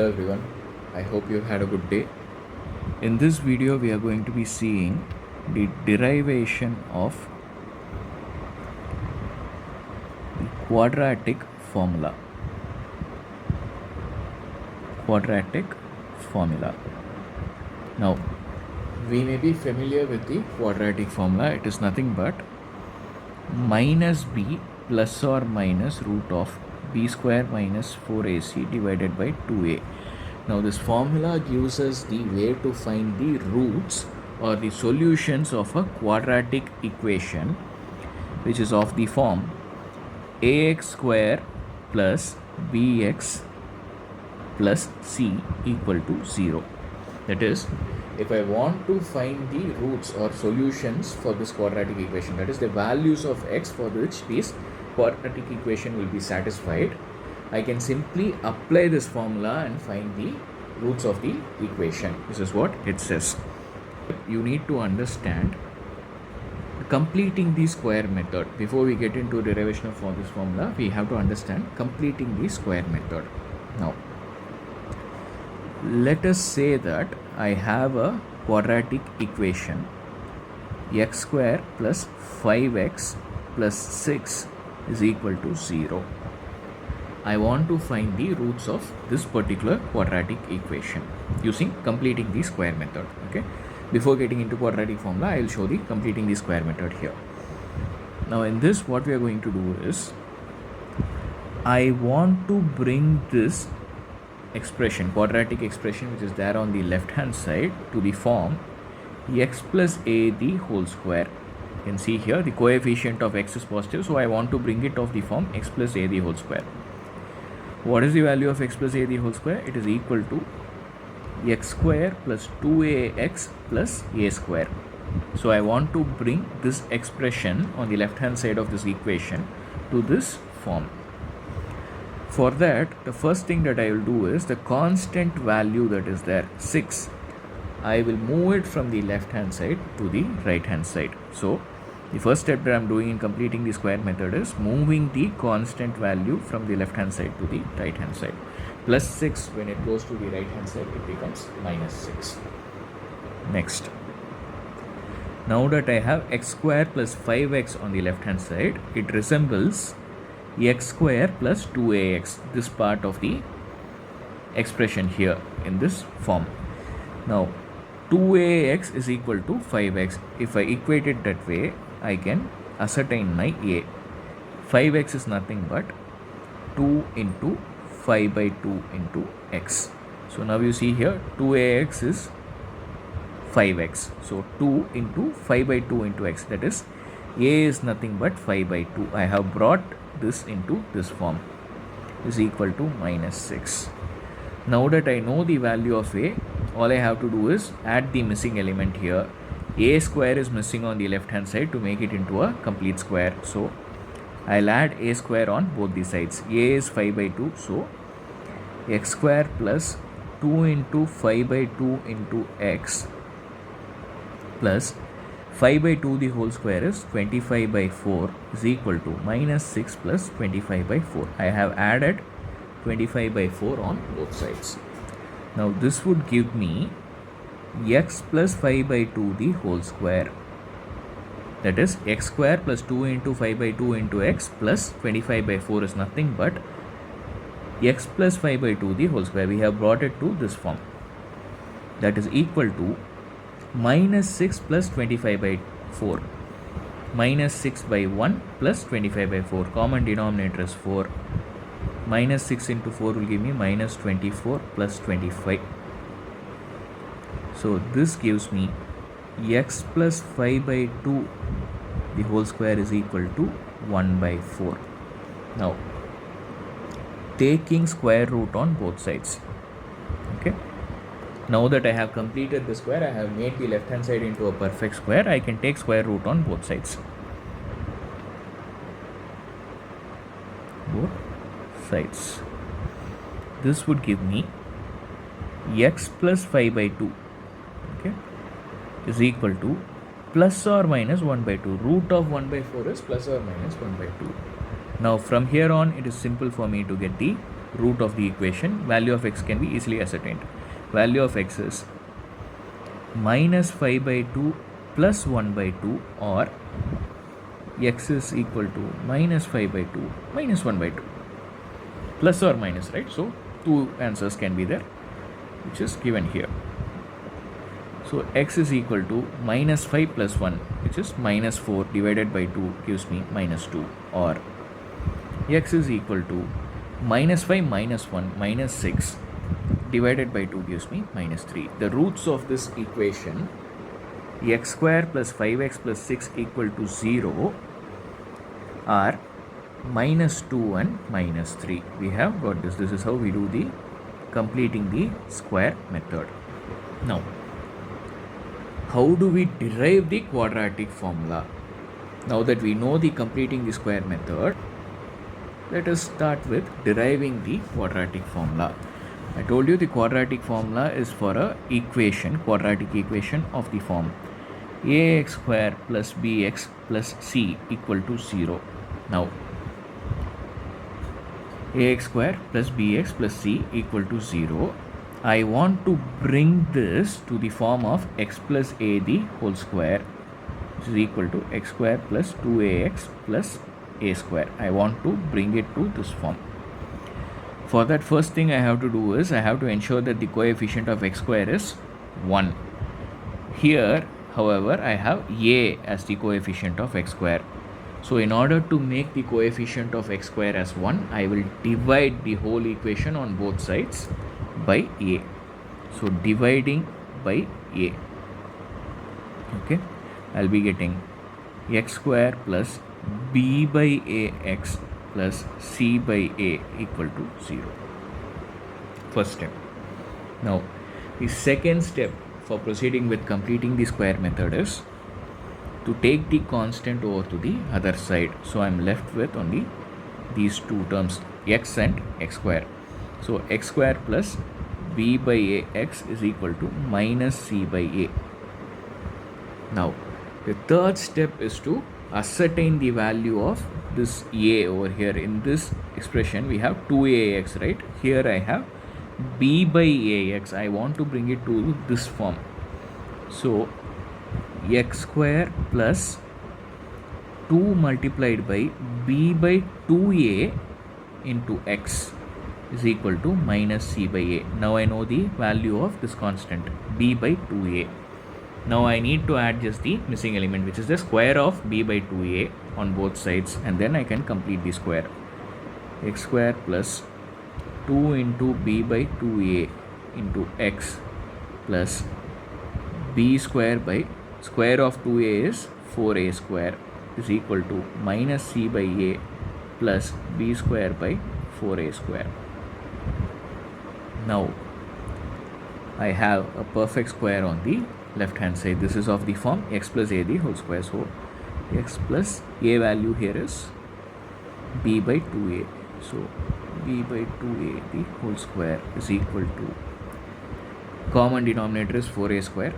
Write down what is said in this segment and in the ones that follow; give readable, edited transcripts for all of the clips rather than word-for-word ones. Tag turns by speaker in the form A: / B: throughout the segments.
A: Hello everyone, I hope you had a good day. In this video we are going to be seeing the derivation of the quadratic formula. Now we may be familiar with the quadratic formula. It is nothing but minus b plus or minus root of b square minus 4ac divided by 2a. Now this formula gives us the way to find the roots or the solutions of a quadratic equation which is of the form ax square plus bx plus c equal to 0. That is, if I want to find the roots or solutions for this quadratic equation, that is the values of x for which this quadratic equation will be satisfied, I can simply apply this formula and find the roots of the equation. This is what it says. You need to understand completing the square method. Before we get into derivation of this formula, we have to understand completing the square method. Now, let us say that I have a quadratic equation x square plus 5x plus 6 is equal to 0. I want to find the roots of this particular quadratic equation using completing the square method. Okay. Before getting into quadratic formula, I will show the completing the square method here. Now in this, what we are going to do is, I want to bring this expression, quadratic expression which is there on the left hand side, to the form x plus a the whole square. You can see here the coefficient of x is positive, so I want to bring it of the form x plus a the whole square. What is the value of x plus a the whole square? It is equal to x square plus 2ax plus a square. So I want to bring this expression on the left hand side of this equation to this form. For that, the first thing that I will do is the constant value that is there, 6, I will move it from the left hand side to the right hand side. So the first step that I am doing in completing the square method is moving the constant value from the left hand side to the right hand side. Plus 6, when it goes to the right hand side, it becomes minus 6. Next, now that I have x square plus 5x on the left hand side, it resembles x square plus 2ax, this part of the expression here in this form. Now 2ax is equal to 5x. If I equate it that way, I can ascertain my a. 5x is nothing but 2 into 5 by 2 into x. So now you see here 2ax is 5x. So 2 into 5 by 2 into x, that is a is nothing but 5 by 2. I have brought this into this form, is equal to minus 6. Now that I know the value of a, all I have to do is add the missing element here. A square is missing on the left hand side to make it into a complete square. So I'll add a square on both the sides. A is 5 by 2. So x square plus 2 into 5 by 2 into x plus 5 by 2 the whole square is 25 by 4 is equal to minus 6 plus 25 by 4. I have added 25 by 4 on both sides. Now this would give me x plus 5 by 2 the whole square. That is x square plus 2 into 5 by 2 into x plus 25 by 4 is nothing but x plus 5 by 2 the whole square. We have brought it to this form. That is equal to minus 6 plus 25 by 4. Minus 6 by 1 plus 25 by 4. Common denominator is 4. Minus 6 into 4 will give me minus 24 plus 25. So this gives me x plus 5 by 2 the whole square is equal to 1 by 4. Now taking square root on both sides. Okay. Now that I have completed the square, I have made the left hand side into a perfect square, I can take square root on both sides. Both sides. This would give me x plus 5 by 2, okay, is equal to plus or minus 1 by 2. Root of 1 by 4 is plus or minus 1 by 2. Now from here on, it is simple for me to get the root of the equation, value of x can be easily ascertained. Value of x is minus 5 by 2 plus 1 by 2, or x is equal to minus 5 by 2 minus 1 by 2, plus or minus, right? So two answers can be there, which is given here. So x is equal to minus 5 plus 1, which is minus 4 divided by 2 gives me minus 2, or x is equal to minus 5 minus 1 minus 6 divided by 2 gives me minus 3. The roots of this equation, x square plus 5x plus 6 equal to 0, are minus 2 and minus 3. We have got this. This is how we do the completing the square method. Now, how do we derive the quadratic formula? Now that we know the completing the square method, let us start with deriving the quadratic formula. I told you the quadratic formula is for a equation, quadratic equation of the form ax square plus bx plus c equal to 0. Now, ax square plus bx plus c equal to 0. I want to bring this to the form of x plus a the whole square, which is equal to x square plus 2ax plus a square. I want to bring it to this form. For that, first thing I have to do is I have to ensure that the coefficient of x square is 1. Here, however, I have a as the coefficient of x square. So in order to make the coefficient of x square as 1, I will divide the whole equation on both sides by a. So dividing by a, okay, I'll be getting x square plus b by ax plus c by a equal to 0. First step. Now, the second step for proceeding with completing the square method is to take the constant over to the other side. So I'm left with only these two terms, x and x square. So x square plus b by ax is equal to minus c by a. Now, the third step is to ascertain the value of this a over here. In this expression, we have 2ax, right? Here I have b by ax. I want to bring it to this form. So, x square plus 2 multiplied by b by 2a into x is equal to minus c by a. Now I know the value of this constant, b by 2a. Now I need to add just the missing element, which is the square of b by 2a on both sides, and then I can complete the square. X square plus 2 into b by 2a into x plus b square by square of 2a is 4a square is equal to minus c by a plus b square by 4a square. Now I have a perfect square on the left hand side. This is of the form x plus a the whole square. So x plus a value here is b by 2a. So b by 2a the whole square is equal to, common denominator is 4a square,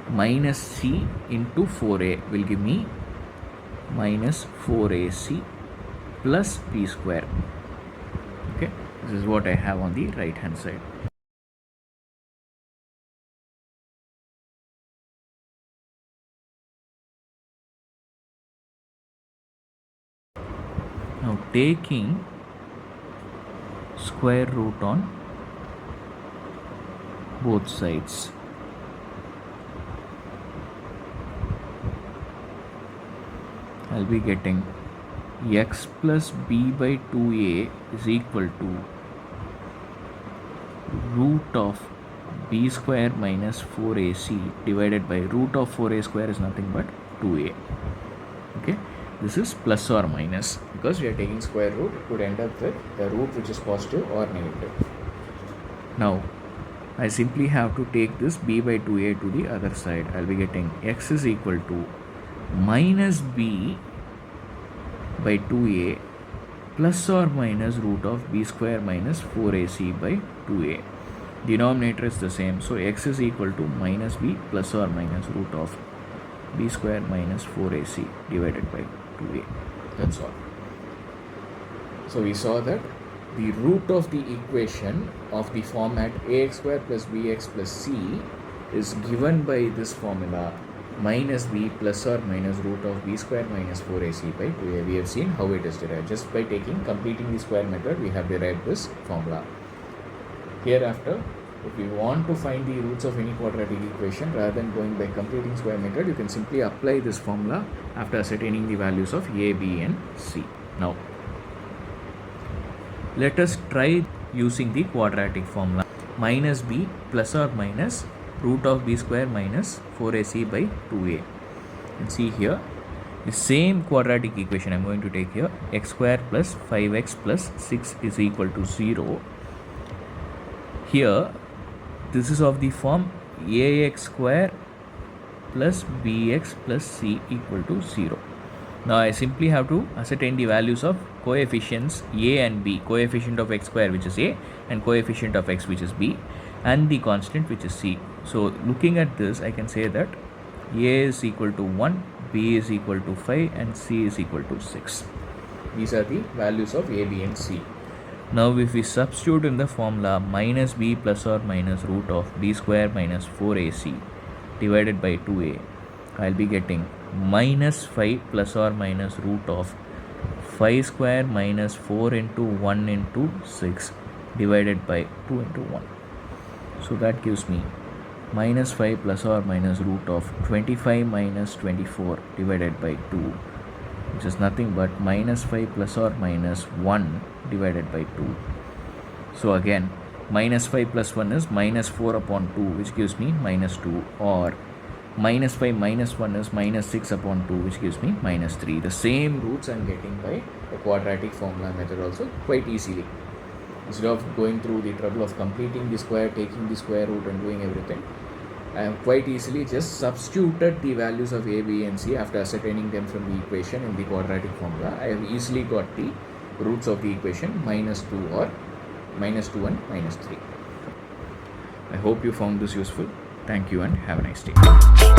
A: minus c into 4a will give me minus 4ac plus b square. Okay, this is what I have on the right hand side. Now taking square root on both sides, I'll be getting x plus b by 2a is equal to root of b square minus 4ac divided by root of 4a square is nothing but 2a. Okay, this is plus or minus, because we are taking square root, it could end up with a root which is positive or negative. Now I simply have to take this b by 2a to the other side. I'll be getting x is equal to minus b by 2a plus or minus root of b square minus 4ac by 2a. Denominator is the same, so x is equal to minus b plus or minus root of b square minus 4ac divided by 2a. That's all. So we saw that the root of the equation of the format ax square plus bx plus c is given by this formula minus b plus or minus root of b square minus 4ac by 2a. We have seen how it is derived. Just by completing the square method, we have derived this formula. Hereafter, if we want to find the roots of any quadratic equation, rather than going by completing square method, you can simply apply this formula after ascertaining the values of a, b and c. Now, let us try using the quadratic formula minus b plus or minus root of b square minus 4ac by 2a. And see here, the same quadratic equation I am going to take here, x square plus 5x plus 6 is equal to 0. Here, this is of the form ax square plus bx plus c equal to 0. Now I simply have to ascertain the values of coefficients a and b, coefficient of x square which is a and coefficient of x which is b, and the constant which is c. So looking at this, I can say that a is equal to 1, b is equal to 5 and c is equal to 6. These are the values of a, b and c. Now if we substitute in the formula minus b plus or minus root of b square minus 4ac divided by 2a, I will be getting minus 5 plus or minus root of 5 square minus 4 into 1 into 6 divided by 2 into 1. So that gives me minus 5 plus or minus root of 25 minus 24 divided by 2, which is nothing but minus 5 plus or minus 1 divided by 2. So again, minus 5 plus 1 is minus 4 upon 2, which gives me minus 2, or minus 5 minus 1 is minus 6 upon 2, which gives me minus 3. The same roots I am getting by the quadratic formula method also quite easily. Instead of going through the trouble of completing the square, taking the square root and doing everything, I have quite easily just substituted the values of a, b and c after ascertaining them from the equation in the quadratic formula. I have easily got the roots of the equation minus 2 or minus 2 and minus 3. I hope you found this useful. Thank you and have a nice day.